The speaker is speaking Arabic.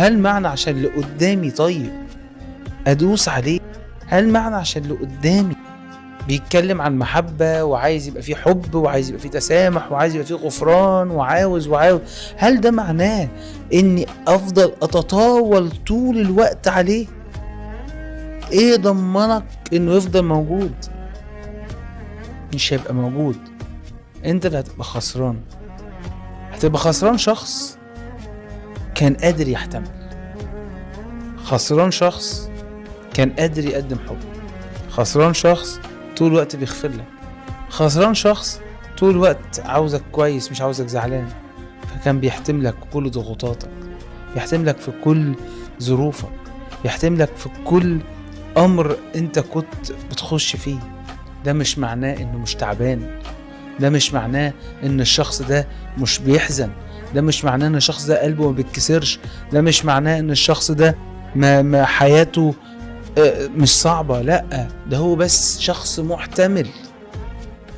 هل معنى عشان اللي قدامي طيب ادوس عليه؟ هل معنى عشان اللي قدامي بيتكلم عن محبة وعايز يبقى فيه حب وعايز يبقى فيه تسامح وعايز يبقى فيه غفران وعاوز هل ده معناه اني افضل اتطاول طول الوقت عليه؟ ايه ضمنك انه يفضل موجود؟ مش هيبقى موجود. انت اللي هتبقى خسران. هتبقى خسران شخص كان قادر يحتمل، خسران شخص كان قادر يقدم حب، خسران شخص طول الوقت بيغفر لك، خسران شخص طول الوقت عاوزك كويس مش عاوزك زعلان، فكان بيحتملك في كل ضغوطاتك، بيحتملك في كل ظروفك، بيحتملك في كل امر انت كنت بتخش فيه. ده مش معناه انه مش تعبان، ده مش معناه ان الشخص ده مش بيحزن، ده مش معناه ان الشخص ده قلبه ما بيتكسرش، ده مش معناه ان الشخص ده ما حياته مش صعبة. لا، ده هو بس شخص محتمل.